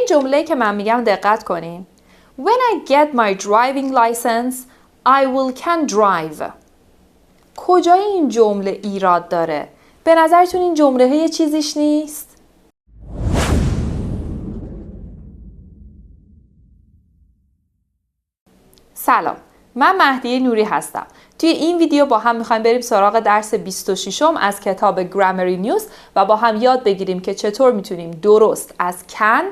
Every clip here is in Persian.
جمله که من میگم دقت کنین. When I get my driving license, I can drive. کجای این جمله ایراد داره؟ به نظرتون این جمله یه چیزیش نیست؟ سلام، من مهدی نوری هستم. توی این ویدیو با هم میخوایم بریم سراغ درس 26 از کتاب گرامری نیوز و با هم یاد بگیریم که چطور میتونیم درست از can,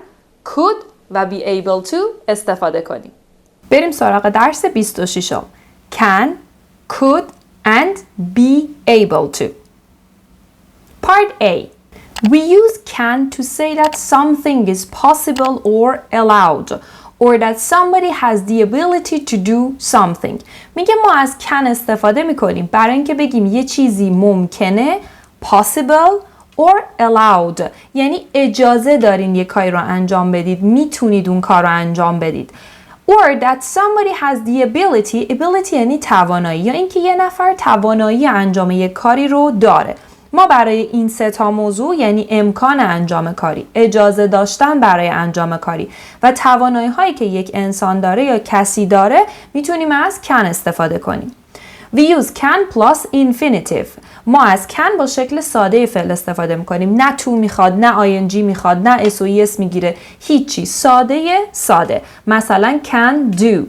could و be able to استفاده کنیم. بریم سراغ درس 26. Can, could and be able to. Part A. We use can to say that something is possible or allowed, or that somebody has the ability to do something. میگه ما از can استفاده میکنیم برای اینکه بگیم یه چیزی ممکنه، possible or allowed، یعنی اجازه دارین یه کاری رو انجام بدید، میتونید اون کار رو انجام بدید. Or that somebody has the ability یعنی توانایی، یا اینکه یه نفر توانایی انجام یک کاری رو داره. ما برای این سه تا موضوع یعنی امکان انجام کاری، اجازه داشتن برای انجام کاری و توانایی هایی که یک انسان داره یا کسی داره میتونیم از can استفاده کنیم. We use can plus infinitive. ما از can با شکل ساده فعل استفاده میکنیم. نه to میخواد، نه ing میخواد، نه s و es میگیره، هیچی، ساده. مثلا can do,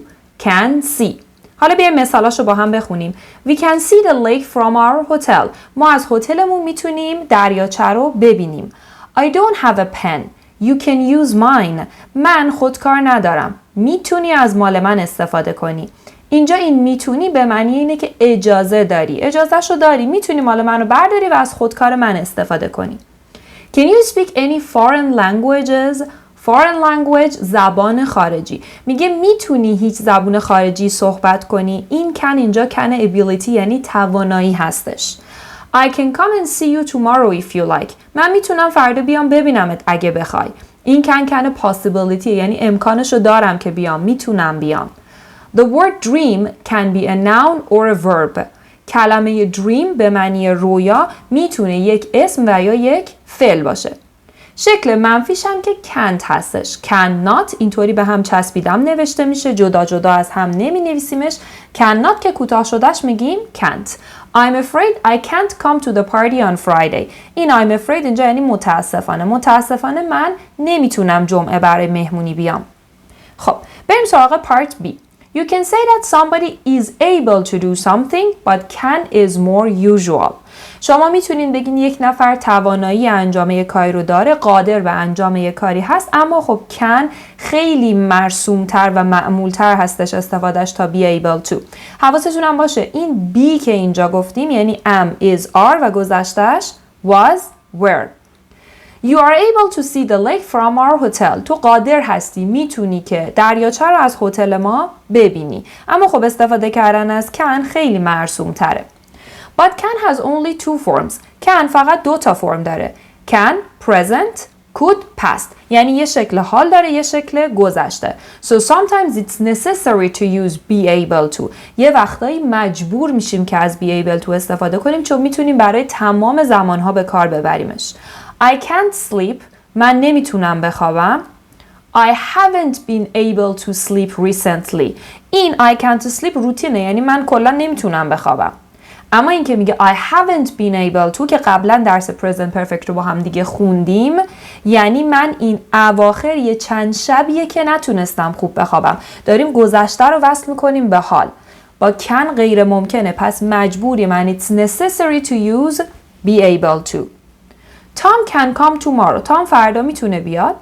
can see. حالا بیایم مثالاشو با هم بخونیم. We can see the lake from our hotel. ما از هتلمون میتونیم دریاچه رو ببینیم. I don't have a pen. You can use mine. من خودکار ندارم. میتونی از مال من استفاده کنی. اینجا این میتونی به معنی اینه که اجازه داری. اجازهشو داری. میتونی مال منو برداری و از خودکار من استفاده کنی. Can you speak any foreign languages? Foreign language زبان خارجی. میگه میتونی هیچ زبان خارجی صحبت کنی. این can اینجا can ability یعنی توانایی هستش. I can come and see you tomorrow if you like. من میتونم فردا بیام ببینمت اگه بخوای. این can possibility یعنی امکانشو دارم که بیام، میتونم بیام. The word dream can be a noun or a verb. کلمه dream به معنی رویا میتونه یک اسم و یا یک فعل باشه. شکل منفیش هم که can't هستش. cannot اینطوری به هم چسبیدم نوشته میشه، جدا از هم نمی نویسیمش. cannot که کوتاه شدهش میگیم can't. I'm afraid I can't come to the party on Friday. این I'm afraid اینجا یعنی متاسفانه من نمیتونم جمعه برای مهمونی بیام. خب بریم سراغ part B. You can say that somebody is able to do something but can is more usual. شما میتونین بگین یک نفر توانایی انجام یک کاری رو داره، قادر به انجام یک کاری هست، اما خب can خیلی مرسومتر و معمولتر هستش استفادهش تا be able to. حواستون هم باشه این be که اینجا گفتیم یعنی am, is, are و گذشتهش was, were. You are able to see the lake from our hotel. تو قادر هستی، میتونی که دریاچه رو از هتل ما ببینی. اما خب استفاده کردن از can خیلی مرسوم تره. But can has only two forms. can فقط دو تا فرم داره. can, present, could, past. یعنی یه شکل حال داره، یه شکل گذشته. So sometimes it's necessary to use be able to. یه وقتایی مجبور میشیم که از be able to استفاده کنیم چون میتونیم برای تمام زمانها به کار ببریمش. I can't sleep. من نمیتونم بخوابم. I haven't been able to sleep recently. این I can't sleep روتینه، یعنی من کلا نمیتونم بخوابم. اما این که میگه I haven't been able to که قبلا درس present perfect رو با هم دیگه خوندیم، یعنی من این اواخر یه چند شبیه که نتونستم خوب بخوابم. داریم گذشته رو وصل میکنیم به حال. با can غیر ممکنه، پس مجبوریم and it's necessary to use be able to. Tom can come tomorrow. تام فردا میتونه بیاد.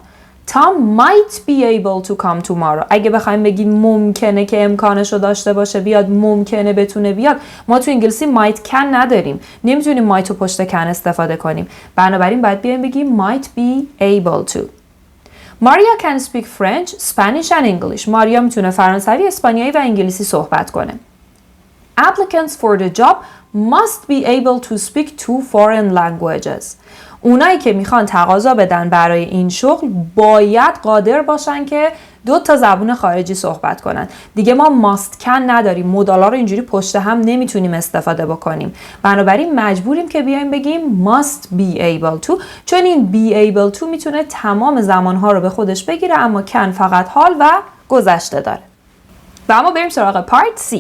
Tom might be able to come tomorrow. اگه بخوایم بگیم ممکنه که امکانشو داشته باشه بیاد، ممکنه بتونه بیاد، ما تو انگلیسی might can نداریم. نمیتونیم might رو پشت can استفاده کنیم. بنابراین باید بیایم بگیم might be able to. Maria can speak French, Spanish and English. ماریا میتونه فرانسوی، اسپانیایی و انگلیسی صحبت کنه. Applicants for the job must be able to speak two foreign languages. اونایی که میخوان تقاضا بدن برای این شغل باید قادر باشن که 2 زبون خارجی صحبت کنن. دیگه ما must can نداریم. مدالا رو اینجوری پشت هم نمیتونیم استفاده بکنیم. بنابراین مجبوریم که بیایم بگیم must be able to، چون این be able to میتونه تمام زمانها رو به خودش بگیره، اما can فقط حال و گذشته داره. و اما بریم سراغ part C.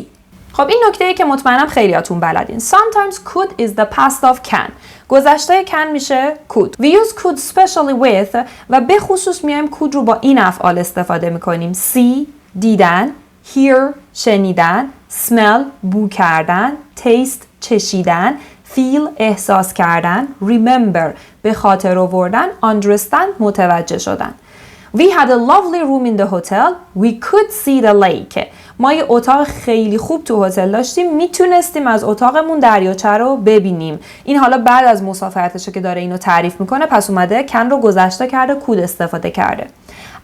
خب این نکته‌ای که مطمئنم خیلیاتون بلدین. Sometimes could is the past of can. گذشته can میشه could. We use could especially with و به خصوص میایم could رو با این افعال استفاده میکنیم. see دیدن، hear شنیدن، smell بو کردن، taste چشیدن، feel احساس کردن، remember به خاطر آوردن، understand متوجه شدن. We had a lovely room in the hotel. We could see the lake. ما یه اتاق خیلی خوب تو هتل داشتیم، میتونستیم از اتاقمون دریاچه رو ببینیم. این حالا بعد از مسافرتشه که داره اینو تعریف میکنه، پس اومده can رو گذشته کرده، could استفاده کرده.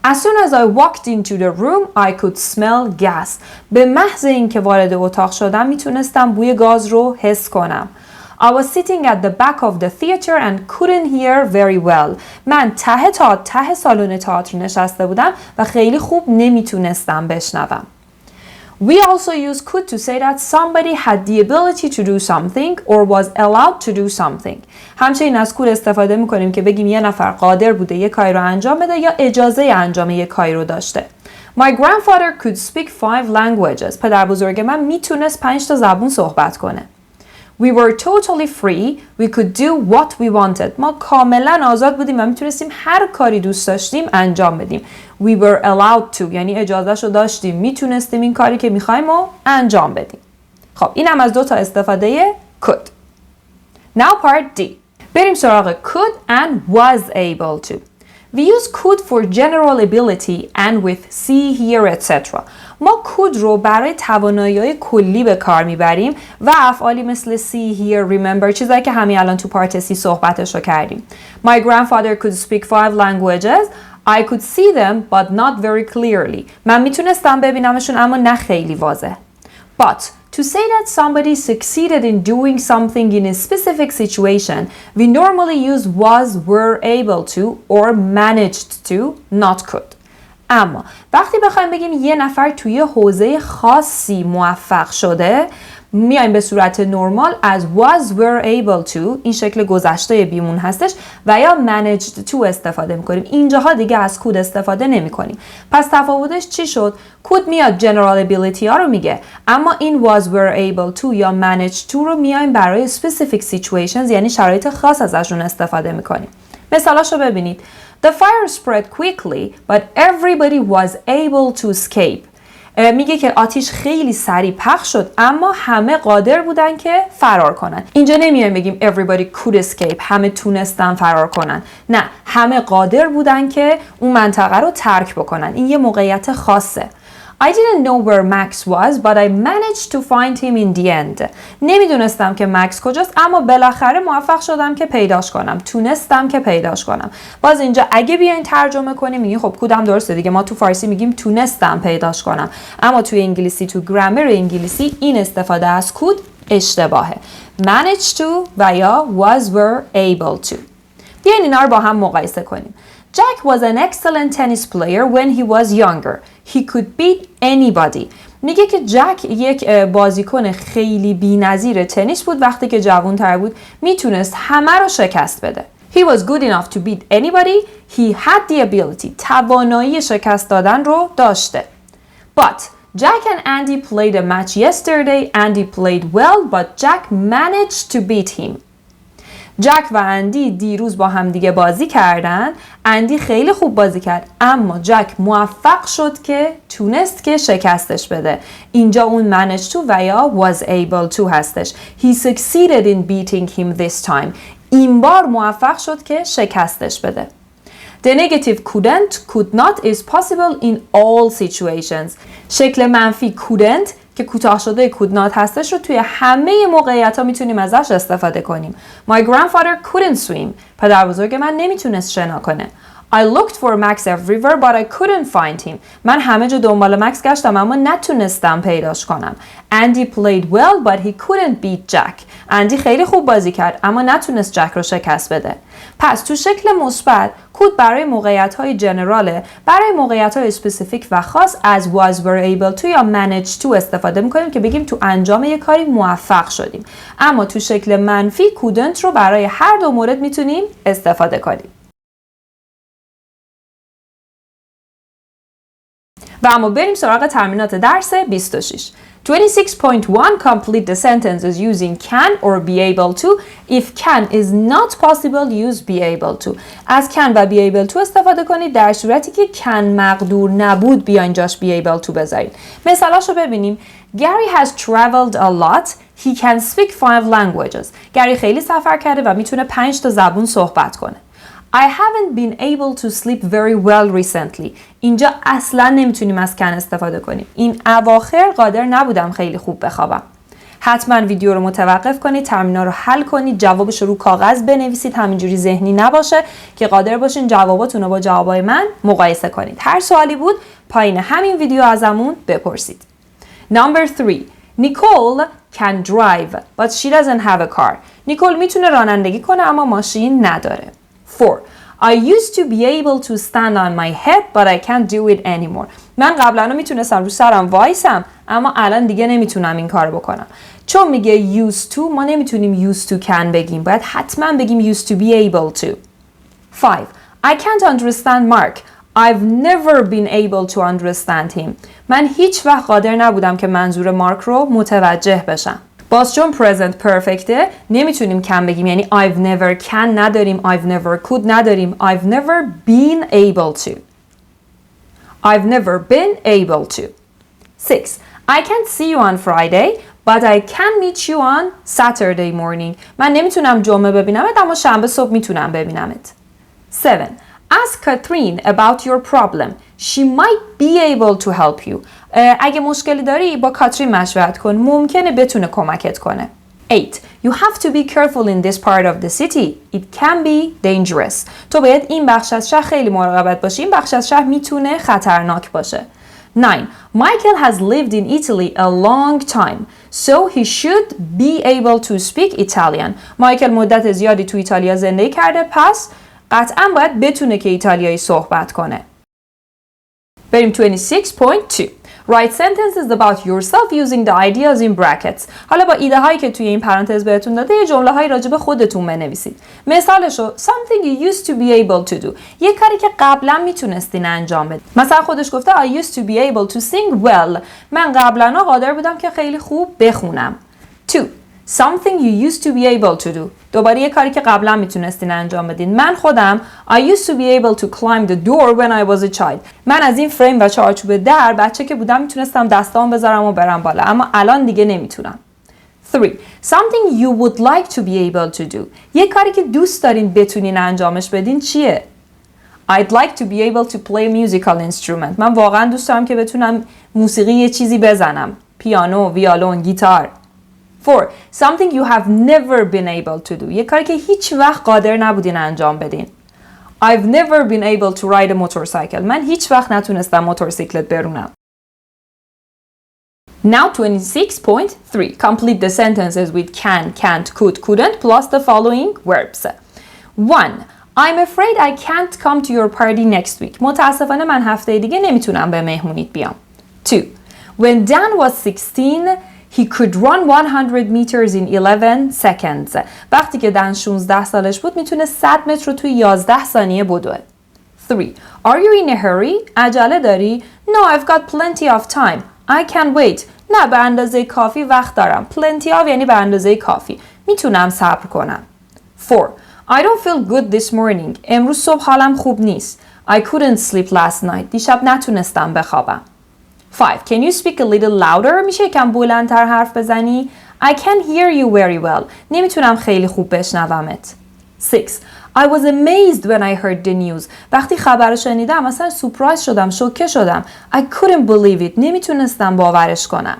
As soon as I walked into the room, I could smell gas. به محض اینکه وارد اتاق شدم میتونستم بوی گاز رو حس کنم. I was sitting at the back of the theater and couldn't hear very well. من ته سالن تئاتر نشسته بودم و خیلی خوب نمیتونستم بشنوم. We also use could to say that somebody had the ability to do something or was allowed to do something. همچنین از could استفاده میکنیم که بگیم یه نفر قادر بوده یه کاری رو انجام بده یا اجازه انجام یه کاری رو داشته. My grandfather could speak 5 languages. پدر بزرگ من میتونست 5 زبون صحبت کنه. We were totally free. We could do what we wanted. ما کاملا آزاد بودیم و میتونستیم هر کاری دوست داشتیم انجام بدیم. We were allowed to یعنی اجازهشو داشتیم، میتونستیم این کاری که میخوایم رو انجام بدیم. خب اینم از 2 استفاده could. Now part D. بریم سراغ could and was able to. We use could for general ability and with see, hear, etc. ما could رو برای توانایی‌های کلی به کار میبریم و افعالی مثل see, hear, remember، چیزایی که همین الان تو پارت C صحبتش رو کردیم. My grandfather could speak 5 languages. I could see them but not very clearly. من میتونستم ببینمشون اما نه خیلی واضح. But to say that somebody succeeded in doing something in a specific situation, we normally use was, were able to, or managed to, not could. اما وقتی بخوایم بگیم یه نفر توی حوزه خاصی موفق شده، میایم به صورت نرمال از was, were able to، این شکل گذشته بیمون هستش، و یا managed to استفاده میکنیم. اینجاها دیگه از could استفاده نمی کنیم. پس تفاوتش چی شد؟ could میاد general ability ها رو میگه، اما این was, were able to یا managed to رو میایم برای specific situations یعنی شرایط خاص ازشون استفاده میکنیم. مثالاشو ببینید. The fire spread quickly, but everybody was able to escape. میگه که آتیش خیلی سریع پخش شد اما همه قادر بودن که فرار کنن. اینجا نمیایم بگیم everybody could escape، همه تونستن فرار کنن. نه، همه قادر بودن که اون منطقه رو ترک بکنن. این یه موقعیت خاصه. I didn't know where Max was, but I managed to find him in the end. نمیدونستم که مکس کجاست اما بالاخره موفق شدم که پیداش کنم. تونستم که پیداش کنم. باز اینجا اگه بیاین ترجمه کنیم میگیم خب کودم درسته دیگه، ما تو فارسی میگیم تونستم پیداش کنم، اما توی انگلیسی تو گرامر انگلیسی این استفاده از could اشتباهه. managed to و یا was, were able to. بیاین اینا رو با هم مقایسه کنیم. Jack was an excellent tennis player when he was younger. He could beat anybody. میگه که جک یک بازیکن خیلی بی‌نظیر تنیس بود وقتی که جوان‌تر بود، میتونست همه رو شکست بده. He was good enough to beat anybody. He had the ability. توانایی شکست دادن رو داشته. But Jack and Andy played a match yesterday. Andy played well, but Jack managed to beat him. جک و اندی دیروز با هم دیگه بازی کردن. اندی خیلی خوب بازی کرد اما جک موفق شد که تونست که شکستش بده. اینجا اون managed to و یا was able to هستش. He succeeded in beating him this time. این بار موفق شد که شکستش بده. The negative couldn't, could not is possible in all situations. شکل منفی couldn't که کوتاه شده could not هستش رو توی همه موقعیت ها میتونیم ازش استفاده کنیم. My grandfather couldn't swim. پدر بزرگ من نمیتونست شنا کنه. I looked for Max everywhere but I couldn't find him. من همه جا دنبال مکس گشتم اما نتونستم پیداش کنم. Andy played well but he couldn't beat Jack. اندی خیلی خوب بازی کرد اما نتونست جک رو شکست بده. پس تو شکل مثبت could برای موقعیت‌های جنراله، برای موقعیت‌های اسپسیفیک و خاص از was were able to یا managed to استفاده می‌کنیم که بگیم تو انجام یک کاری موفق شدیم. اما تو شکل منفی couldn't رو برای هر دو مورد میتونیم استفاده کنیم. و اما بریم سراغ تمرینات درس 26. 26.1 Complete the sentences using can or be able to. If can is not possible, use be able to. از can و be able to استفاده کنید در صورتی که can مقدور نبود بیاین جاش be able to بذارید. مثالاشو ببینیم. Gary has traveled a lot. He can speak 5 languages. گری خیلی سفر کرده و میتونه 5 تا زبون صحبت کنه. I haven't been able to sleep very well recently. اینجا اصلا نمیتونیم از can استفاده کنیم. این اواخر قادر نبودم خیلی خوب بخوابم. حتما ویدیو رو متوقف کنید، تمرین‌ها رو حل کنید، جوابش رو رو کاغذ بنویسید، همینجوری ذهنی نباشه که قادر باشین جواباتون رو با جوابای من مقایسه کنید. هر سوالی بود پایین همین ویدیو ازمون بپرسید. Number 3. Nicole can drive but she doesn't have a car. نیکول میتونه رانندگی کنه اما ماشین نداره. 4. I used to be able to stand on my head but I can't do it anymore. من قبلا میتونستم رو سرم وایسم اما الان دیگه نمیتونم این کارو بکنم. چون میگه used to ما نمیتونیم used to can بگیم، باید حتما بگیم used to be able to. 5. I can't understand Mark. I've never been able to understand him. من هیچ وقت قادر نبودم که منظور مارک رو متوجه بشم. باز چون present perfect'ه نمیتونیم can بگیم، یعنی I've never can نداریم، I've never could نداریم، I've never been able to. I've never been able to. 6. I can't see you on Friday but I can meet you on Saturday morning. من نمیتونم جمعه ببینمت اما شنبه صبح میتونم ببینمت. 7. Ask Catherine about your problem. She might be able to help you. اگه مشکلی داری با کاترین مشورت کن، ممکنه بتونه کمکت کنه. 8. You have to be careful in this part of the city. It can be dangerous. تو باید این بخش از شهر خیلی مراقبت باشی. این بخش از شهر میتونه خطرناک باشه. 9. Michael has lived in Italy a long time, so he should be able to speak Italian. مایکل مدت زیادی تو ایتالیا زندگی کرده، پس قطعاً باید بتونه که ایتالیایی صحبت کنه. بریم 26.2. Write sentences about yourself using the ideas in brackets. حالا با ایده هایی که توی این پرانتز بهتون داده یه جمله هایی راجع به خودتون بنویسید. مثالشو something you used to be able to do. یه کاری که قبلا میتونستین انجام بدید. مثلا خودش گفته I used to be able to sing well. من قبلا قادر بودم که خیلی خوب بخونم. 2. Something you used to be able to do. دوباره یه کاری که قبلا میتونستین انجام بدین. من خودم I used to be able to climb the door when I was a child. من از این فریم و چارچوب در بچه که بودم میتونستم دستام بذارم و برم بالا، اما الان دیگه نمیتونم. 3. Something you would like to be able to do. یه کاری که دوست دارین بتونین انجامش بدین چیه؟ I'd like to be able to play a musical instrument. من واقعا دوست دارم که بتونم موسیقی یه چیزی بزنم. پیانو، ویولون، گیتار. 4. Something you have never been able to do. یه کاری که هیچ وقت قادر نبودین انجام بدین. I've never been able to ride a motorcycle. من هیچ وقت نتونستم موتورسیکلت برونم. Now 26.3. Complete the sentences with can, can't, could, couldn't plus the following verbs. 1. I'm afraid I can't come to your party next week. متاسفانه من هفته دیگه نمیتونم به مهمونیت بیام. 2. When Dan was 16, he could run 100 meters in 11 seconds. وقتی که دن 16 سالش بود میتونه 100 متر رو توی 11 ثانیه بدوه. 3. Are you in a hurry? عجله داری؟ No, I've got plenty of time. I can wait. نه، به اندازه کافی وقت دارم. Plenty of یعنی به اندازه کافی. میتونم صبر کنم. 4. I don't feel good this morning. امروز صبح حالم خوب نیست. I couldn't sleep last night. دیشب نتونستم بخوابم. 5. Can you speak a little louder? میشه کم بلندتر حرف بزنی؟ I can hear you very well. نمیتونم خیلی خوب بشنومت. 6. I was amazed when I heard the news. وقتی خبر رو شنیدم مثلا سورپرایز شدم، شوکه شدم. I couldn't believe it. نمیتونستم باورش کنم.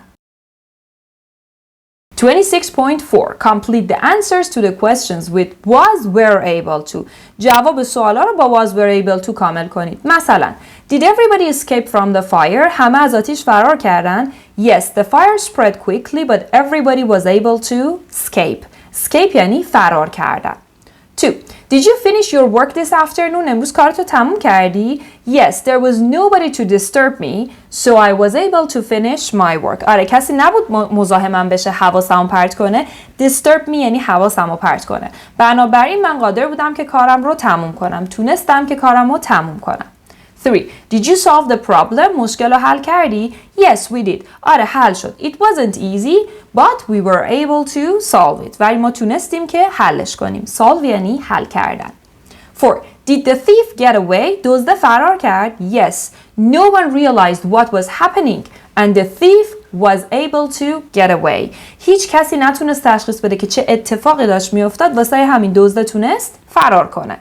26.4 Complete the answers to the questions with was, were able to. جواب سوالا رو با was, were able to کامل کنید. مثلا Did everybody escape from the fire? همه از آتیش فرار کردن. Yes, the fire spread quickly but everybody was able to escape. Escape یعنی فرار کردن. 2. Did you finish your work this afternoon? امروز کارتو تموم کردی؟ Yes, there was nobody to disturb me, so I was able to finish my work. آره کسی نبود مزاحمم بشه حواسمو پرت کنه. Disturb me یعنی حواسمو پرت کنه. بنابراین من قادر بودم که کارم رو تموم کنم. تونستم که کارم رو تموم کنم. 3. Did you solve the problem? مشکل رو حل کردی؟ Yes, we did. آره حل شد. It wasn't easy, but we were able to solve it. ولی ما تونستیم که حلش کنیم. Solve یعنی حل کردن. 4. Did the thief get away? دزد فرار کرد؟ Yes. No one realized what was happening and the thief was able to get away. هیچ کسی نتونست تشخیص بده که چه اتفاقی داشت میافتاد واسه همین دزد تونست فرار کنه.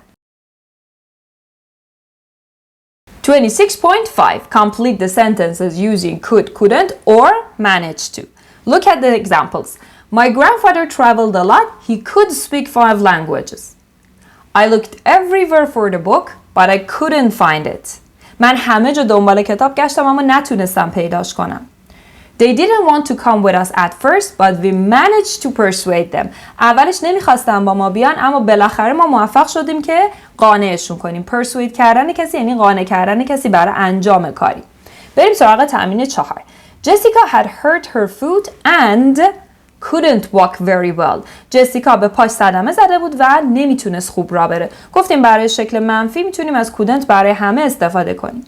26.5 Complete the sentences using could, couldn't, or managed to. Look at the examples. My grandfather traveled a lot. He could speak 5 languages. I looked everywhere for the book, but I couldn't find it. من همه جا دنبال کتاب گشتم اما نتونستم پیداش کنم. They didn't want to come with us at first, but we managed to persuade them. اولش نمیخواستن با ما بیان اما بالاخره ما موفق شدیم که قانعشون کنیم. Persuade کردن کسی یعنی قانع کردن کسی برای انجام کاری. بریم سراغ تمرین 4. Jessica had hurt her foot and couldn't walk very well. جسیکا به پاش صدمه زده بود و نمیتونست خوب راه بره. گفتیم برای شکل منفی میتونیم از couldn't برای همه استفاده کنیم.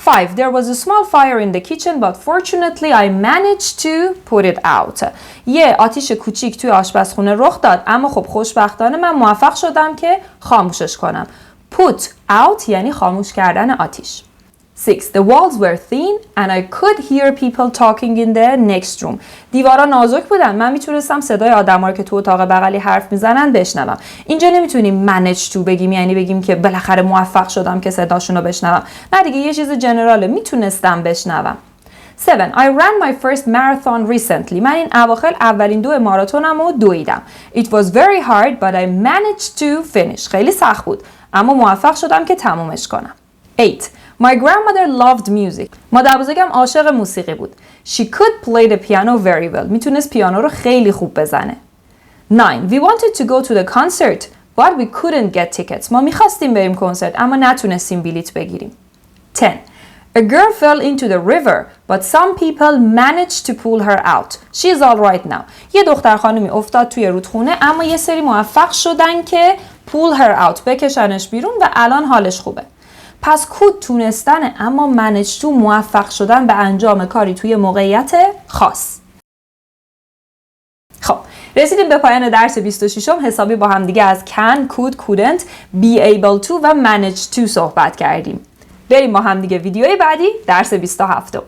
5. There was a small fire in the kitchen but fortunately I managed to put it out. یه آتیش کوچیک توی آشپزخونه رخ داد اما خب خوشبختانه من موفق شدم که خاموشش کنم. Put out یعنی خاموش کردن آتیش. 6. The walls were thin and I could hear people talking in the next room. دیوارا نازک بودن. من میتونستم صدای آدما رو که تو اتاق بغلی حرف میزنن بشنوم. اینجا نمیتونیم manage to بگیم یعنی بگیم که بالاخره موفق شدم که صداشون رو بشنوم. نه دیگه یه چیز جنراله میتونستم بشنوم. 7. I ran my first marathon recently. من این اواخر اولین 2 ماراتونم رو دویدم. It was very hard but I managed to finish. خیلی سخت بود اما موفق شدم که تمومش کنم. 8. My grandmother loved music. مادر بزرگم عاشق موسیقی بود. She could play the piano very well. میتونست پیانو رو خیلی خوب بزنه. 9. We wanted to go to the concert but we couldn't get tickets. ما میخواستیم بریم کنسرت اما نتونستیم بلیت بگیریم. 10. A girl fell into the river but some people managed to pull her out. She is all right now. یه دختر خانمی افتاد توی رودخونه اما یه سری موفق شدن که pull her out بکشنش بیرون و الان حالش خوبه. پس کود تونستنه اما منیج تو موفق شدن به انجام کاری توی موقعیت خاص. خب رسیدیم به پایان درس 26 حسابی با هم دیگه از can, could, couldn't, be able to و manage to صحبت کردیم. بریم با هم دیگه ویدیوی بعدی درس 27.